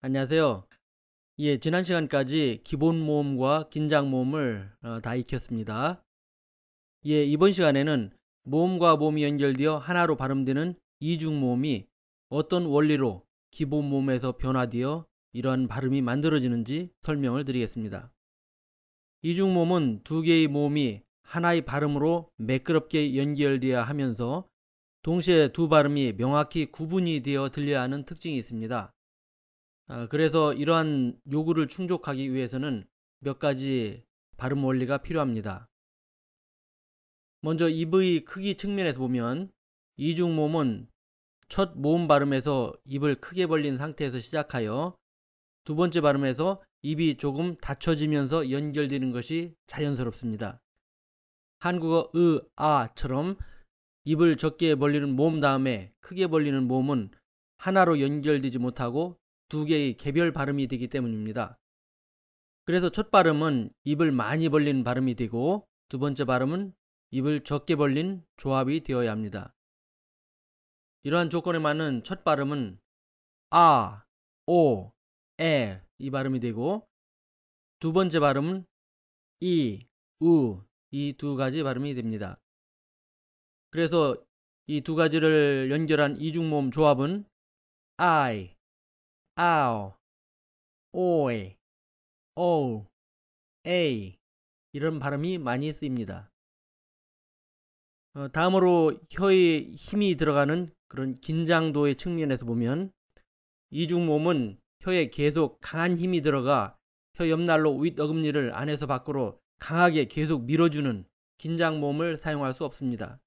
안녕하세요. 예, 지난 시간까지 기본 모음과 긴장 모음을 다 익혔습니다. 예, 이번 시간에는 모음과 모음이 연결되어 하나로 발음되는 이중 모음이 어떤 원리로 기본 모음에서 변화되어 이러한 발음이 만들어지는지 설명을 드리겠습니다. 이중 모음은 두 개의 모음이 하나의 발음으로 매끄럽게 연결되어야 하면서 동시에 두 발음이 명확히 구분이 되어 들려야 하는 특징이 있습니다. 그래서 이러한 요구를 충족하기 위해서는 몇 가지 발음 원리가 필요합니다. 먼저 입의 크기 측면에서 보면 이중 모음은 첫 모음 발음에서 입을 크게 벌린 상태에서 시작하여 두 번째 발음에서 입이 조금 닫혀지면서 연결되는 것이 자연스럽습니다. 한국어 으, 아처럼 입을 적게 벌리는 모음 다음에 크게 벌리는 모음은 하나로 연결되지 못하고 두 개의 개별 발음이 되기 때문입니다. 그래서 첫 발음은 입을 많이 벌린 발음이 되고 두 번째 발음은 입을 적게 벌린 조합이 되어야 합니다. 이러한 조건에 맞는 첫 발음은 아, 오, 에 이 발음이 되고 두 번째 발음은 이, 우 이 두 가지 발음이 됩니다. 그래서 이 두 가지를 연결한 이중모음 조합은 I, 아오, 오에, 오, 에이 이런 발음이 많이 쓰입니다. 다음으로 혀에 힘이 들어가는 그런 긴장도의 측면에서 보면 이중모음은 혀에 계속 강한 힘이 들어가 혀 옆날로 윗어금니를 안에서 밖으로 강하게 계속 밀어주는 긴장모음을 사용할 수 없습니다.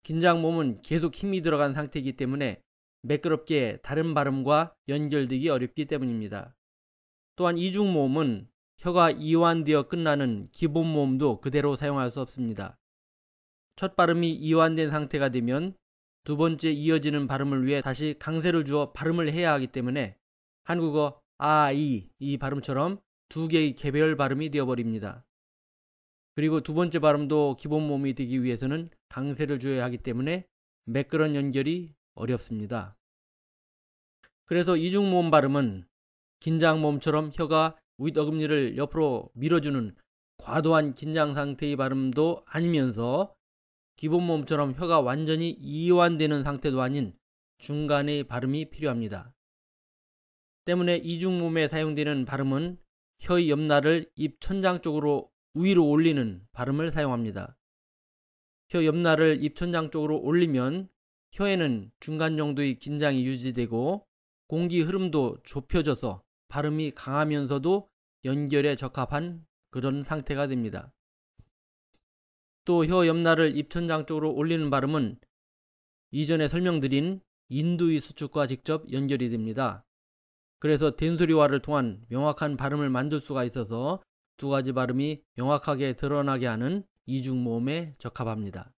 긴장모음은 계속 힘이 들어간 상태이기 때문에 매끄럽게 다른 발음과 연결되기 어렵기 때문입니다. 또한 이중모음은 혀가 이완되어 끝나는 기본모음도 그대로 사용할 수 없습니다. 첫 발음이 이완된 상태가 되면 두 번째 이어지는 발음을 위해 다시 강세를 주어 발음을 해야 하기 때문에 한국어 이 발음처럼 두 개의 개별 발음이 되어버립니다. 그리고 두 번째 발음도 기본 모음이 되기 위해서는 강세를 줘야 하기 때문에 매끄러운 연결이 어렵습니다. 그래서 이중 모음 발음은 긴장 모음처럼 혀가 윗어금니를 옆으로 밀어주는 과도한 긴장 상태의 발음도 아니면서 기본 모음처럼 혀가 완전히 이완되는 상태도 아닌 중간의 발음이 필요합니다. 때문에 이중 모음에 사용되는 발음은 혀의 옆날을 입 천장 쪽으로 위로 올리는 발음을 사용합니다. 혀 옆날을 입 천장 쪽으로 올리면 혀에는 중간 정도의 긴장이 유지되고 공기 흐름도 좁혀져서 발음이 강하면서도 연결에 적합한 그런 상태가 됩니다. 또 혀 옆날을 입 천장 쪽으로 올리는 발음은 이전에 설명드린 인두의 수축과 직접 연결이 됩니다. 그래서 된소리화를 통한 명확한 발음을 만들 수가 있어서 두 가지 발음이 명확하게 드러나게 하는 이중모음에 적합합니다.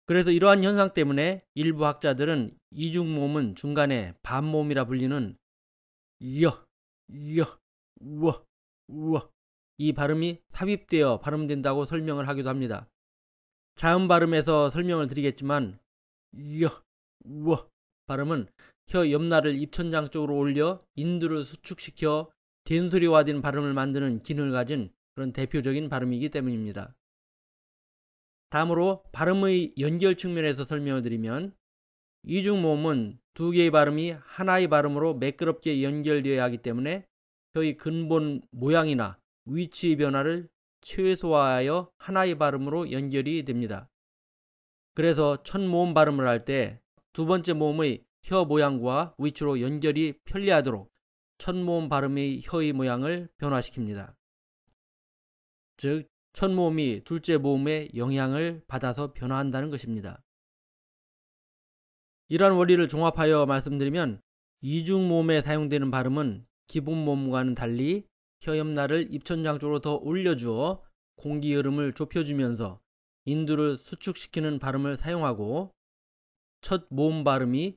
그래서 이러한 현상 때문에 일부 학자들은 이중모음은 중간에 반모음이라 불리는 우어 이 발음이 삽입되어 발음된다고 설명을 하기도 합니다. 자음 발음에서 설명을 드리겠지만 우어 발음은 혀 옆날을 입천장 쪽으로 올려 인두를 수축시켜 된소리화된 발음을 만드는 기능을 가진 그런 대표적인 발음이기 때문입니다. 다음으로 발음의 연결 측면에서 설명을 드리면 이중모음은 두 개의 발음이 하나의 발음으로 매끄럽게 연결되어야 하기 때문에 혀의 근본 모양이나 위치의 변화를 최소화하여 하나의 발음으로 연결이 됩니다. 그래서 첫 모음 발음을 할 때 두 번째 모음의 혀 모양과 위치로 연결이 편리하도록 첫 모음 발음의 혀의 모양을 변화시킵니다. 즉, 첫 모음이 둘째 모음의 영향을 받아서 변화한다는 것입니다. 이러한 원리를 종합하여 말씀드리면 이중 모음에 사용되는 발음은 기본 모음과는 달리 혀 옆날을 입천장 쪽으로 더 올려주어 공기 흐름을 좁혀주면서 인두를 수축시키는 발음을 사용하고 첫 모음 발음이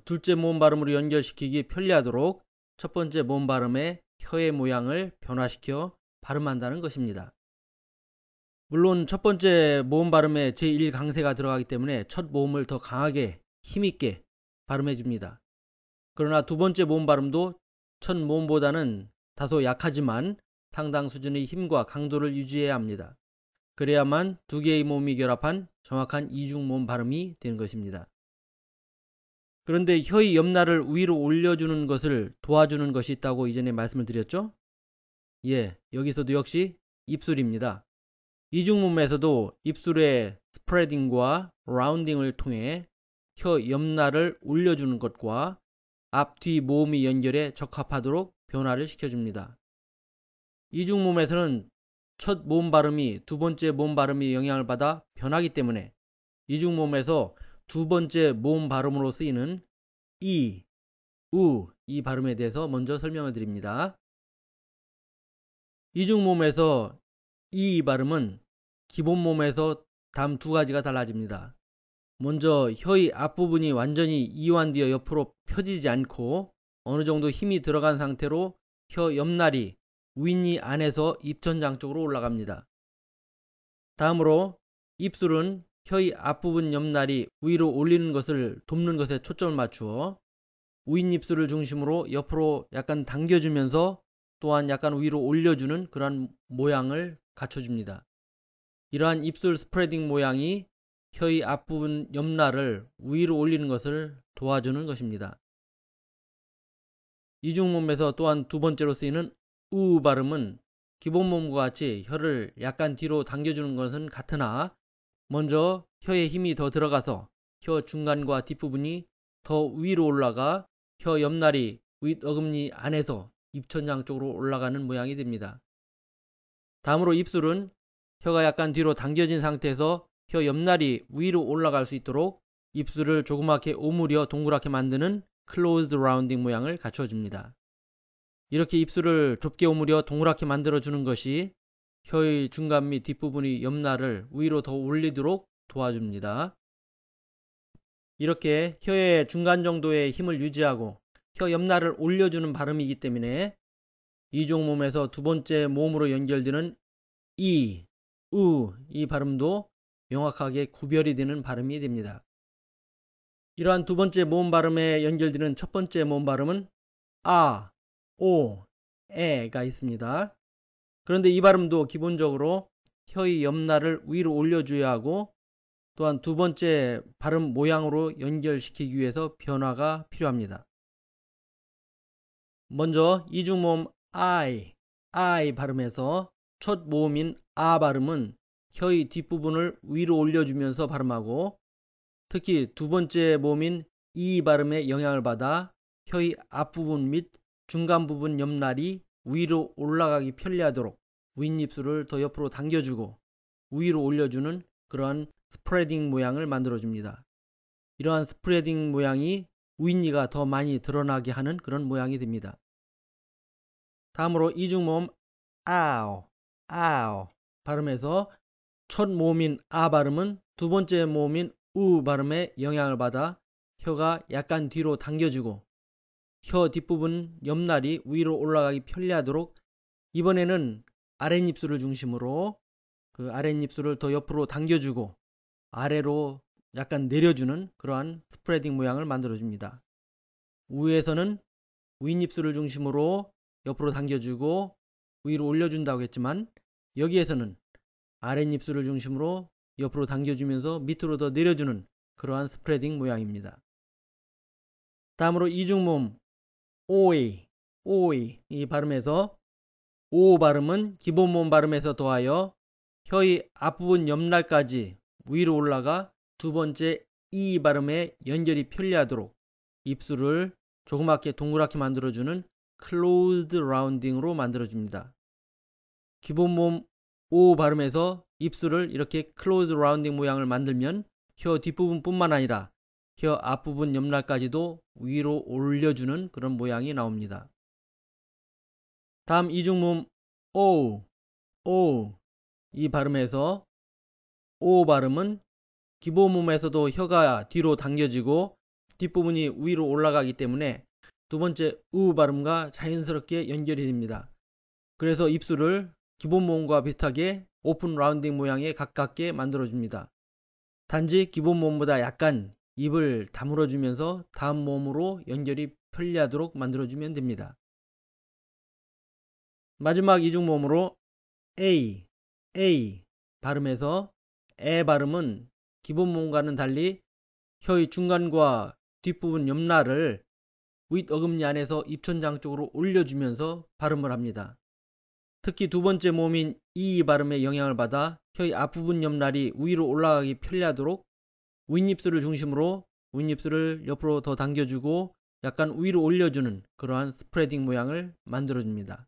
둘째 모음 발음으로 연결시키기 편리하도록 첫 번째 모음 발음의 혀의 모양을 변화시켜 발음한다는 것입니다. 물론 첫 번째 모음 발음에 제1강세가 들어가기 때문에 첫 모음을 더 강하게 힘있게 발음해 줍니다. 그러나 두 번째 모음 발음도 첫 모음보다는 다소 약하지만 상당 수준의 힘과 강도를 유지해야 합니다. 그래야만 두 개의 모음이 결합한 정확한 이중 모음 발음이 되는 것입니다. 그런데 혀의 옆날을 위로 올려주는 것을 도와주는 것이 있다고 이전에 말씀을 드렸죠? 예, 여기서도 역시 입술입니다. 이중 모음에서도 입술의 스프레딩과 라운딩을 통해 혀 옆날을 올려주는 것과 앞뒤 모음의 연결에 적합하도록 변화를 시켜줍니다. 이중 모음에서는 첫 모음 발음이 두 번째 모음 발음의 영향을 받아 변하기 때문에 이중 모음에서 두 번째 모음 발음으로 쓰이는 이, 우, 이 발음에 대해서 먼저 설명을 드립니다. 이중 모음에서 이 발음은 기본 모음에서 다음 두 가지가 달라집니다. 먼저 혀의 앞부분이 완전히 이완되어 옆으로 펴지지 않고 어느 정도 힘이 들어간 상태로 혀 옆날이 윗니 안에서 입천장 쪽으로 올라갑니다. 다음으로 입술은 혀의 앞부분 옆날이 위로 올리는 것을 돕는 것에 초점을 맞추어 윗입술을 중심으로 옆으로 약간 당겨주면서 또한 약간 위로 올려주는 그런 모양을 갖춰줍니다. 이러한 입술 스프레딩 모양이 혀의 앞부분 옆날을 위로 올리는 것을 도와주는 것입니다. 이중 모음에서 또한 두 번째로 쓰이는 우 발음은 기본 모음과 같이 혀를 약간 뒤로 당겨주는 것은 같으나 먼저 혀에 힘이 더 들어가서 혀 중간과 뒷부분이 더 위로 올라가 혀 옆날이 윗어금니 안에서 입천장 쪽으로 올라가는 모양이 됩니다. 다음으로 입술은 혀가 약간 뒤로 당겨진 상태에서 혀 옆날이 위로 올라갈 수 있도록 입술을 조그맣게 오므려 동그랗게 만드는 클로즈드 라운딩 모양을 갖춰줍니다. 이렇게 입술을 좁게 오므려 동그랗게 만들어주는 것이 혀의 중간 및 뒷부분의 옆날을 위로 더 올리도록 도와줍니다. 이렇게 혀의 중간 정도의 힘을 유지하고 혀 옆날을 올려주는 발음이기 때문에 이중 모음에서 두 번째 모음으로 연결되는 이, 우, 이 발음도 명확하게 구별이 되는 발음이 됩니다. 이러한 두 번째 모음 발음에 연결되는 첫 번째 모음 발음은 아, 오, 에가 있습니다. 그런데 이 발음도 기본적으로 혀의 옆날을 위로 올려줘야 하고 또한 두 번째 발음 모양으로 연결시키기 위해서 변화가 필요합니다. 먼저 이중 모음 I 발음에서 첫 모음인 아 발음은 혀의 뒷부분을 위로 올려주면서 발음하고 특히 두 번째 모음인 이 발음에 영향을 받아 혀의 앞부분 및 중간 부분 옆날이 위로 올라가기 편리하도록 윗입술을 더 옆으로 당겨주고 위로 올려주는 그러한 스프레딩 모양을 만들어줍니다. 이러한 스프레딩 모양이 윗니가 더 많이 드러나게 하는 그런 모양이 됩니다. 다음으로 이중모음 아오 발음에서 첫 모음인 아 발음은 두 번째 모음인 우 발음에 영향을 받아 혀가 약간 뒤로 당겨지고 혀 뒷부분 옆날이 위로 올라가기 편리하도록 이번에는 아랫입술을 중심으로 그 아랫입술을 더 옆으로 당겨주고 아래로 약간 내려주는 그러한 스프레딩 모양을 만들어줍니다. 우에서는 윗입술을 중심으로 옆으로 당겨주고 위로 올려준다고 했지만 여기에서는 아랫입술을 중심으로 옆으로 당겨주면서 밑으로 더 내려주는 그러한 스프레딩 모양입니다. 다음으로 이중모음 오이 이 발음에서 오 발음은 기본 모음 발음에서 더하여 혀의 앞부분 옆날까지 위로 올라가 두 번째 이 발음에 연결이 편리하도록 입술을 조그맣게 동그랗게 만들어주는 클로즈드 라운딩으로 만들어줍니다. 기본 모음 오 발음에서 입술을 이렇게 클로즈 라운딩 모양을 만들면 혀 뒷부분뿐만 아니라 혀 앞부분 옆날까지도 위로 올려주는 그런 모양이 나옵니다. 다음 이중모음 오 이 발음에서 오 발음은 기본 모음에서도 혀가 뒤로 당겨지고 뒷부분이 위로 올라가기 때문에 두 번째 우 발음과 자연스럽게 연결이 됩니다. 그래서 입술을 기본 모음과 비슷하게 오픈 라운딩 모양에 가깝게 만들어줍니다. 단지 기본 모음보다 약간 입을 다물어주면서 다음 모음으로 연결이 편리하도록 만들어주면 됩니다. 마지막 이중모음으로 A 발음에서 에 발음은 기본 모음과는 달리 혀의 중간과 뒷부분 옆날을 윗어금니 안에서 입천장 쪽으로 올려주면서 발음을 합니다. 특히 두 번째 모음인 이 발음의 영향을 받아 혀의 앞부분 옆날이 위로 올라가기 편리하도록 윗입술을 중심으로 윗입술을 옆으로 더 당겨주고 약간 위로 올려주는 그러한 스프레딩 모양을 만들어줍니다.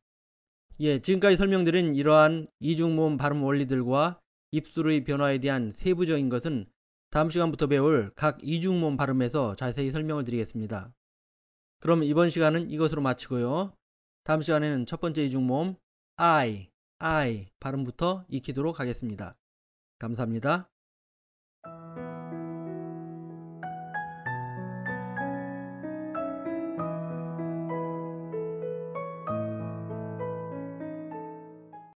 지금까지 설명드린 이러한 이중모음 발음 원리들과 입술의 변화에 대한 세부적인 것은 다음 시간부터 배울 각 이중모음 발음에서 자세히 설명을 드리겠습니다. 그럼 이번 시간은 이것으로 마치고요. 다음 시간에는 첫 번째 이중모음 I 발음부터 익히도록 하겠습니다. 감사합니다.